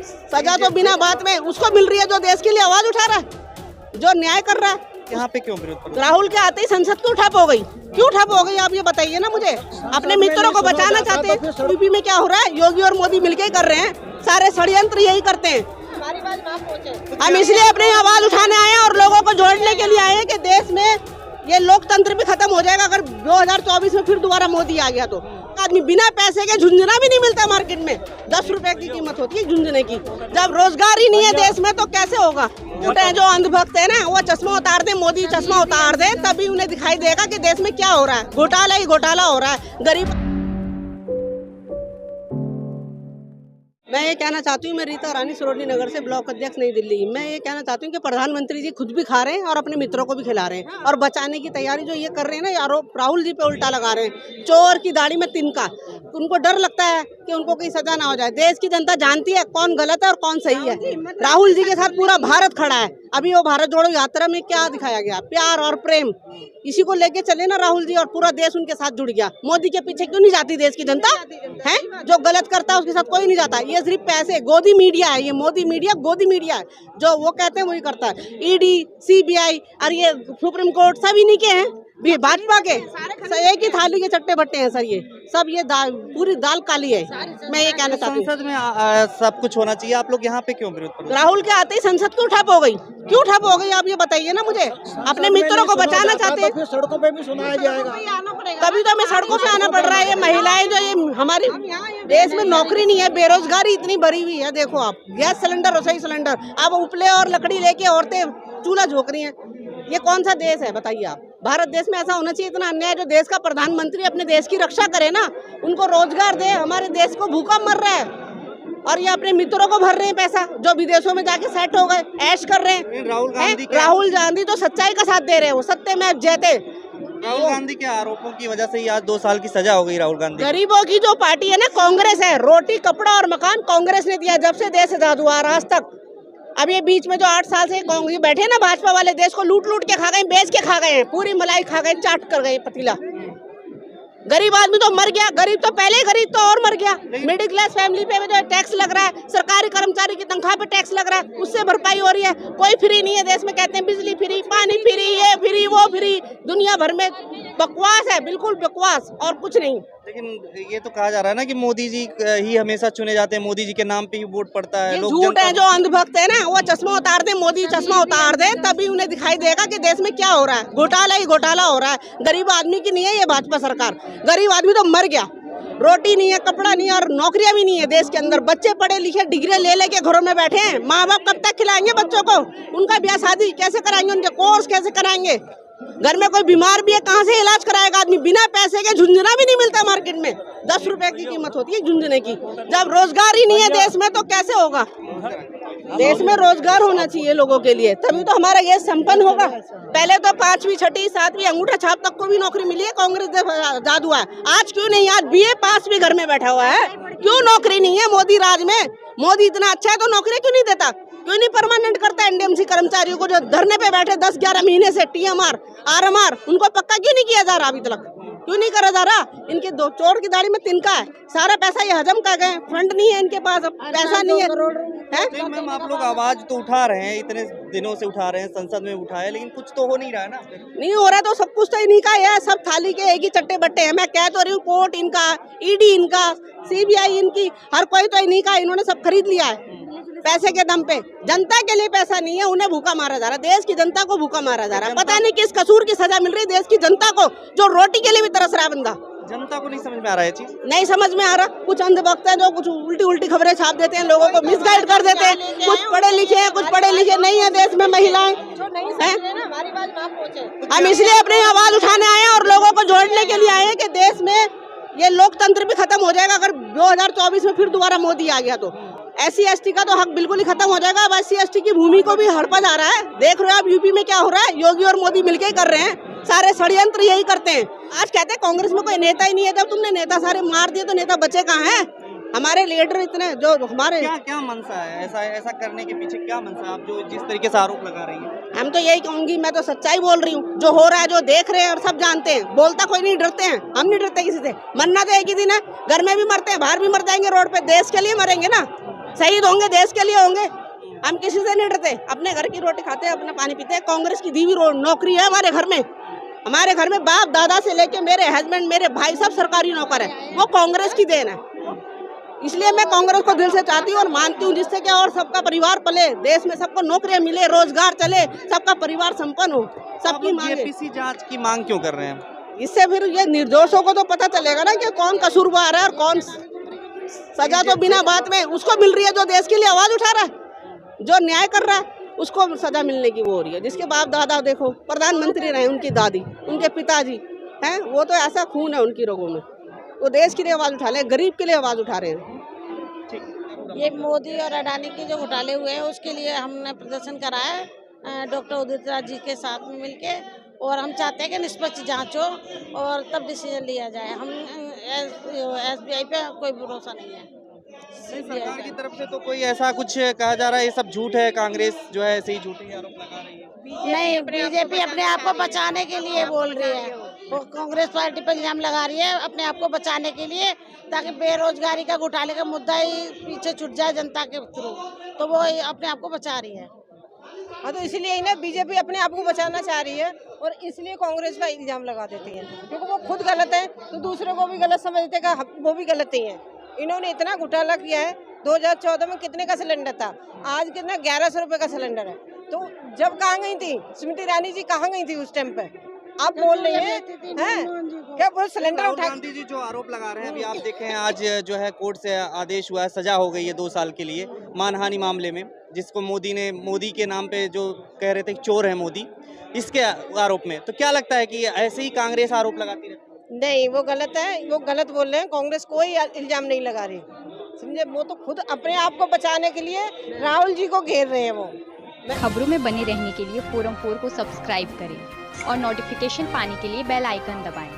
सजा तो बिना बात में उसको मिल रही है जो देश के लिए आवाज उठा रहा है, जो न्याय कर रहा है। यहाँ पे क्यों विरोध प्रदर्शन? राहुल के आते ही संसद क्यों ठप हो गई? क्यों ठप हो गई आप ये बताइए ना मुझे। अपने मित्रों को बचाना चाहते हैं। यूपी में क्या हो रहा है, योगी और मोदी मिलके कर रहे हैं, सारे षड्यंत्र यही करते हैं। हम इसलिए अपनी आवाज उठाने आए हैं और लोगों को जोड़ने के लिए आए हैं कि देश में ये लोकतंत्र भी खत्म हो जाएगा अगर 2024 में फिर दोबारा मोदी आ गया तो। आदमी बिना पैसे के झुंझुना भी नहीं मिलता मार्केट में, 10 रुपए की कीमत होती है झुंझुने की। जब रोजगार ही नहीं है देश में तो कैसे होगा। उठे जो अंधभक्त है ना, वो चश्मा उतार दे, मोदी चश्मा उतार दे, तभी उन्हें दिखाई देगा कि देश में क्या हो रहा है। घोटाला ही घोटाला हो रहा है। गरीब मैं ये कहना चाहती हूँ, मैं रीता रानी सरोजनी नगर से ब्लॉक अध्यक्ष नई दिल्ली। मैं ये कहना चाहती हूँ कि प्रधानमंत्री जी खुद भी खा रहे हैं और अपने मित्रों को भी खिला रहे हैं, और बचाने की तैयारी जो ये कर रहे हैं ना, यारो राहुल जी पे उल्टा लगा रहे हैं। चोर की दाढ़ी में तिनका, उनको डर लगता है कि उनको कोई सजा ना हो जाए। देश की जनता जानती है कौन गलत है और कौन सही है। राहुल जी के साथ पूरा भारत खड़ा है। अभी वो भारत जोड़ो यात्रा में क्या दिखाया गया, प्यार और प्रेम, इसी को लेके चले ना राहुल जी, और पूरा देश उनके साथ जुड़ गया। मोदी के पीछे क्यों नहीं जाती देश की जनता है? जो गलत करता है उसके साथ कोई नहीं जाता। ये सिर्फ पैसे, गोदी मीडिया है, ये मोदी मीडिया गोदी मीडिया है, जो वो कहते हैं वही करता है। ईडी, सीबीआई और ये सुप्रीम कोर्ट सब इन्हीं के हैं, भी भाजपा के। एक ही थाली के चट्टे बट्टे हैं सर, ये सब ये पूरी दाल काली है। मैं ये कहना चाहती हूँ संसद में सब कुछ होना चाहिए, आप लोग यहाँ पे क्यों विरोध प्रदर्शन? राहुल के आते ही संसद क्यों ठप हो गई? क्यों ठप हो गई आप ये बताइए ना मुझे। अपने मित्रों को बचाना चाहते हैं। सड़कों पे भी सुनाया जाएगा, कभी तो हमें सड़कों पे आना पड़ रहा है। ये महिलाएं जो ये हमारे देश में नौकरी नहीं है, बेरोजगारी इतनी भरी हुई है। देखो आप, गैस सिलेंडर, रसोई सिलेंडर, अब उपले और लकड़ी लेके औरतें चूल्हा झोंक रही हैं। ये कौन सा देश है बताइए आप। भारत देश में ऐसा होना चाहिए। इतना अन्याय, जो देश का प्रधानमंत्री अपने देश की रक्षा करे ना, उनको रोजगार दे। हमारे देश को भूखा मर रहा है और ये अपने मित्रों को भर रहे हैं पैसा, जो विदेशों में जाके सेट हो गए, ऐश कर रहे हैं। राहुल गांधी तो सच्चाई का साथ दे रहे हैं, वो सत्य में जयते। राहुल गांधी के आरोपों की वजह से ही आज 2 साल की सजा हो गई राहुल गांधी। गरीबों की जो पार्टी है ना, कांग्रेस है। रोटी, कपड़ा और मकान कांग्रेस ने दिया जब से देश आजाद हुआ आज तक। अब ये बीच में जो 8 साल से कांग्रेस बैठे ना, भाजपा वाले, देश को लूट लूट के खा गए, बेच के खा गए हैं, पूरी मलाई खा गए, चाट कर गए पतीला। गरीब आदमी तो मर गया, गरीब तो पहले गरीब तो और मर गया। मिडिल क्लास फैमिली पे जो टैक्स लग रहा है, सरकारी कर्मचारी की तनख्वाह पे टैक्स लग रहा है, उससे भरपाई हो रही है। कोई फ्री नहीं है देश में। कहते हैं बिजली फ्री, पानी फ्री, ये फ्री, वो फ्री, दुनिया भर में बकवास है, बिल्कुल बकवास और कुछ नहीं। लेकिन ये तो कहा जा रहा है ना कि मोदी जी ही हमेशा चुने जाते हैं, मोदी जी के नाम पे ही वोट पड़ता है। ये झूठ है। जो अंधभक्त है ना, वो चश्मा उतार दे, मोदी चश्मा उतार दे, तभी उन्हें दिखाई देगा कि देश में क्या हो रहा है। घोटाला ही घोटाला हो रहा है। गरीब आदमी की नहीं है ये भाजपा सरकार। गरीब आदमी तो मर गया। रोटी नहीं है, कपड़ा नहीं है और नौकरियां भी नहीं है देश के अंदर। बच्चे पढ़े लिखे डिग्री ले लेके घरों में बैठे हैं। माँ बाप कब तक खिलाएंगे बच्चों को? उनका ब्याह शादी कैसे कराएंगे? उनके कोर्स कैसे कराएंगे? घर में कोई बीमार भी है, कहाँ से इलाज कराएगा आदमी? बिना पैसे के झुंझुना भी नहीं मिलता मार्केट में, 10 रुपए की कीमत होती है झुंझुने की। जब रोजगार ही नहीं है देश में तो कैसे होगा। देश में रोजगार होना चाहिए लोगों के लिए, तभी तो हमारा ये संपन्न होगा। पहले तो 5वीं 6वीं 7वीं अंगूठा छाप तक को भी नौकरी मिली है, कांग्रेस आजाद हुआ है। आज क्यों नहीं? आज BA पास भी घर में बैठा हुआ है। क्यों नौकरी नहीं है मोदी राज में? मोदी इतना अच्छा है तो नौकरी क्यों नहीं देता? क्यों नहीं परमानेंट करता NDMC कर्मचारियों को जो धरने पे बैठे 10-11 महीने से? TMR, RMR उनको पक्का क्यों नहीं किया जा रहा अभी तक? क्यों नहीं करा जा रहा? इनके दो चोर की दाढ़ी में तिनका है। सारा पैसा ये हजम कर गए। फंड नहीं है इनके पास, अब पैसा नहीं है। मैम, आप लोग आवाज तो उठा रहे हैं, इतने दिनों से उठा रहे हैं, संसद में उठाए, लेकिन कुछ तो हो नहीं रहा है ना। नहीं हो रहा तो सब कुछ तो इन्हीं का है। सब थाली के एक ही चट्टे बट्टे हैं। मैं कह तो रही हूँ, कोर्ट इनका, ईडी इनका, CBI इनकी, हर कोई तो इन्हीं का। इन्होंने सब खरीद लिया है पैसे के दम पे। जनता के लिए पैसा नहीं है, उन्हें भूखा मारा जा रहा है। देश की जनता को भूखा मारा जा रहा है। पता नहीं किस कसूर की सजा मिल रही है देश की जनता को, जो रोटी के लिए भी तरस रहा है बंदा। जनता को नहीं समझ में आ रहा है चीज, नहीं समझ में आ रहा। कुछ अंधभक्त हैं जो कुछ उल्टी खबरें छाप देते हैं, लोगों को मिसगाइड कर देते हैं। कुछ पढ़े लिखे हैं, कुछ पढ़े लिखे नहीं है देश में महिलाएं हैं। हम इसलिए अपनी आवाज उठाने आए हैं और लोगों को जोड़ने के लिए आए हैं कि देश में ये लोकतंत्र भी खत्म हो जाएगा अगर 2024 में फिर दोबारा मोदी आ गया तो। SC ST का तो हक बिल्कुल ही खत्म हो जाएगा। अब SC ST की भूमि को भी हड़पा जा रहा है। देख रहे हो आप यूपी में क्या हो रहा है। योगी और मोदी मिलके कर रहे हैं, सारे षड्यंत्र यही करते हैं। आज कहते हैं कांग्रेस में कोई नेता ही नहीं है। जब तुमने नेता सारे मार दिए तो नेता बचे कहाँ हैं? हमारे लीडर इतने जो हमारे क्या मंशा है ऐसा करने के पीछे? क्या मंशा है आप जो जिस तरीके से आरोप लगा रही हैं? हम तो यही कहूंगी, मैं तो सच्चाई बोल रही हूँ। जो हो रहा है, जो देख रहे हैं और सब जानते हैं। बोलता कोई नहीं, डरते हैं। हम नहीं डरते किसी से। मरना तो एक ही दिन है। घर में भी मरते हैं, बाहर भी मर जाएंगे, रोड पे। देश के लिए मरेंगे ना। शहीद होंगे देश के लिए होंगे। हम किसी से नहीं डरते, अपने घर की रोटी खाते हैं, अपना पानी पीते हैं। कांग्रेस की दी हुई नौकरी है हमारे घर में। हमारे घर में बाप दादा से लेके मेरे हस्बैंड, मेरे भाई सब सरकारी नौकर है। वो कांग्रेस की देन है, इसलिए मैं कांग्रेस को दिल से चाहती हूँ और मानती हूँ, जिससे क्या और सबका परिवार पले, देश में सबको नौकरियां मिले, रोजगार चले, सबका परिवार संपन्न हो, सबकी मांगे। जेपीसी जांच की मांग क्यों कर रहे हैं? इससे फिर ये निर्दोषों को तो पता चलेगा ना कि कौन कसूरवार है और कौन। सजा तो बिना बात में उसको मिल रही है जो देश के लिए आवाज उठा रहा है, जो न्याय कर रहा है, उसको सजा मिलने की वो हो रही है। जिसके बाप दादा देखो प्रधानमंत्री रहे, उनकी दादी, उनके पिताजी हैं, वो तो ऐसा खून है उनकी रगों में, वो देश के लिए आवाज उठा रहे हैं, गरीब के लिए आवाज उठा रहे हैं। ये मोदी और अडानी के जो घोटाले हुए हैं उसके लिए हमने प्रदर्शन कराया है डॉक्टर उदित राज जी के साथ में मिलके, और हम चाहते हैं कि निष्पक्ष जांच हो और तब डिसीजन लिया जाए। हम एसबीआई पे कोई भरोसा नहीं है। सरकार की तरफ से तो कोई ऐसा कुछ कहा जा रहा है, ये सब झूठ है, कांग्रेस जो है ऐसे ही झूठे आरोप लगा रही है। नहीं, बीजेपी अपने आप को बचाने के लिए बोल रही है, वो कांग्रेस पार्टी पर इल्जाम लगा रही है अपने आप को बचाने के लिए, ताकि बेरोजगारी का घोटाले का मुद्दा ही पीछे छूट जाए जनता के थ्रू, तो वो अपने आप को बचा रही है। हाँ, तो इसलिए ही ना बीजेपी अपने आप को बचाना चाह रही है और इसलिए कांग्रेस पर इल्जाम लगा देती है, क्योंकि वो खुद गलत है तो दूसरे को भी गलत समझते हैं, वो भी गलत ही है। इन्होंने इतना घोटाला किया है। 2014 में कितने का सिलेंडर था, आज कितना 1100 रुपए का सिलेंडर है। तो जब कहाँ गई थी स्मृति ईरानी जी, कहाँ गई थी उस टाइम पे? आप बोल रही हैं क्या वो सिलेंडर राहुल उठा? गांधी जी जो आरोप लगा रहे हैं, अभी आप देखें आज जो है कोर्ट से आदेश हुआ है, सजा हो गई है 2 साल के लिए मानहानि मामले में, जिसको मोदी के नाम पे जो कह रहे थे कि चोर है मोदी, इसके आरोप में। तो क्या लगता है कि ऐसे ही कांग्रेस आरोप लगाती रहती है? नहीं, वो गलत है, वो गलत बोल रहे हैं। कांग्रेस कोई इल्जाम नहीं लगा रही, समझे? वो तो खुद अपने आप को बचाने के लिए राहुल जी को घेर रहे हैं। वो खबरों में बने रहने के लिए फोरम 4 को सब्सक्राइब करें और नोटिफिकेशन पाने के लिए बेल आइकन दबाएं।